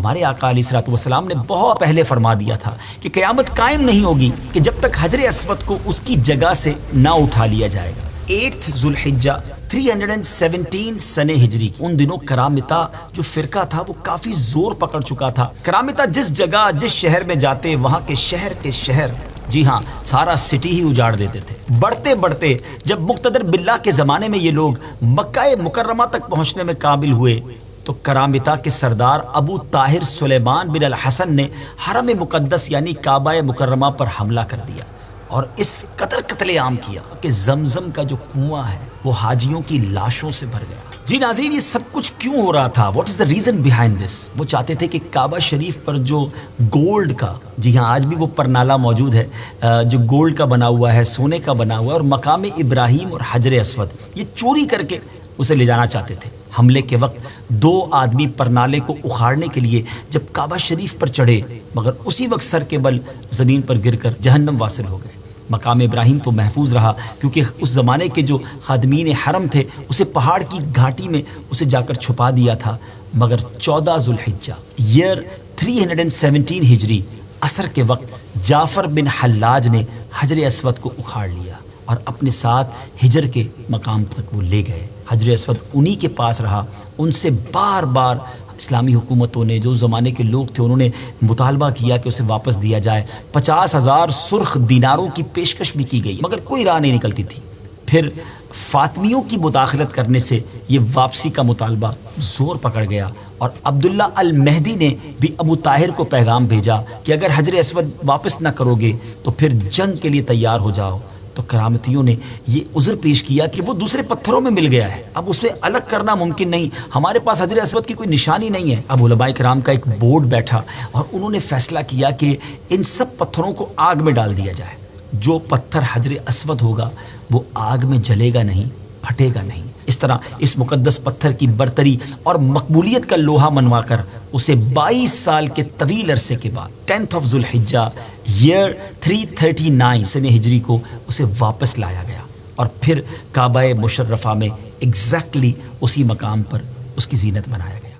ہمارے آقا علیہ الصلوۃ والسلام نے بہت پہلے فرما دیا تھا کہ قیامت قائم نہیں ہوگی کہ جب تک حجر اسود کو اس کی جگہ سے نہ اٹھا لیا جائے گا۔ 8 ذو الحجہ 317 سن ہجری، ان دنوں کرامتا جو فرقہ تھا وہ کافی زور پکڑ چکا تھا۔ کرامتا جس جگہ جس شہر میں جاتے وہاں کے شہر جی ہاں سارا سٹی ہی اجاڑ دیتے تھے۔ بڑھتے بڑھتے جب مقتدر باللہ کے زمانے میں یہ لوگ مکہ مکرمہ تک پہنچنے میں قابل ہوئے تو کرامتا کے سردار ابو طاہر سلیمان بن الحسن نے حرم مقدس یعنی کعبہ مکرمہ پر حملہ کر دیا اور اس قدر قتل عام کیا کہ زمزم کا جو کنواں ہے وہ حاجیوں کی لاشوں سے بھر گیا۔ جی ناظرین، یہ سب کچھ کیوں ہو رہا تھا؟ What is the reason behind this? وہ چاہتے تھے کہ کعبہ شریف پر جو گولڈ کا، جی ہاں آج بھی وہ پرنالہ موجود ہے جو گولڈ کا بنا ہوا ہے، سونے کا بنا ہوا ہے، اور مقام ابراہیم اور حجر اسود یہ چوری کر کے اسے لے جانا چاہتے تھے۔ حملے کے وقت 2 آدمی پرنالے کو اکھاڑنے کے لیے جب کعبہ شریف پر چڑھے مگر اسی وقت سر کے بل زمین پر گر کر جہنم واصل ہو گئے۔ مقام ابراہیم تو محفوظ رہا کیونکہ اس زمانے کے جو خادمین حرم تھے اسے پہاڑ کی گھاٹی میں اسے جا کر چھپا دیا تھا، مگر 14 ذو الحجہ ایئر 317 ہجری عصر کے وقت جعفر بن حلاج نے حجر اسود کو اکھاڑ لیا اور اپنے ساتھ ہجر کے مقام تک وہ لے گئے۔ حجر اسود انہی کے پاس رہا۔ ان سے بار بار اسلامی حکومتوں نے، جو زمانے کے لوگ تھے، انہوں نے مطالبہ کیا کہ اسے واپس دیا جائے۔ 50,000 سرخ دیناروں کی پیشکش بھی کی گئی مگر کوئی راہ نہیں نکلتی تھی۔ پھر فاطمیوں کی مداخلت کرنے سے یہ واپسی کا مطالبہ زور پکڑ گیا اور عبداللہ المہدی نے بھی ابو طاہر کو پیغام بھیجا کہ اگر حجر اسود واپس نہ کرو گے تو پھر جنگ کے لیے تیار ہو جاؤ۔ تو کرامتیوں نے یہ عذر پیش کیا کہ وہ دوسرے پتھروں میں مل گیا ہے، اب اس میں الگ کرنا ممکن نہیں، ہمارے پاس حجر اسود کی کوئی نشانی نہیں ہے۔ اب علماء کرام کا ایک بورڈ بیٹھا اور انہوں نے فیصلہ کیا کہ ان سب پتھروں کو آگ میں ڈال دیا جائے۔ جو پتھر حجر اسود ہوگا وہ آگ میں جلے گا نہیں، پھٹے گا نہیں۔ اس طرح اس مقدس پتھر کی برتری اور مقبولیت کا لوہا منوا کر اسے 22 سال کے طویل عرصے کے بعد 10 ذو الحجہ ایئر 339 سن ہجری کو اسے واپس لایا گیا اور پھر کعبہ مشرفہ میں ایگزیکٹلی اسی مقام پر اس کی زینت بنایا گیا۔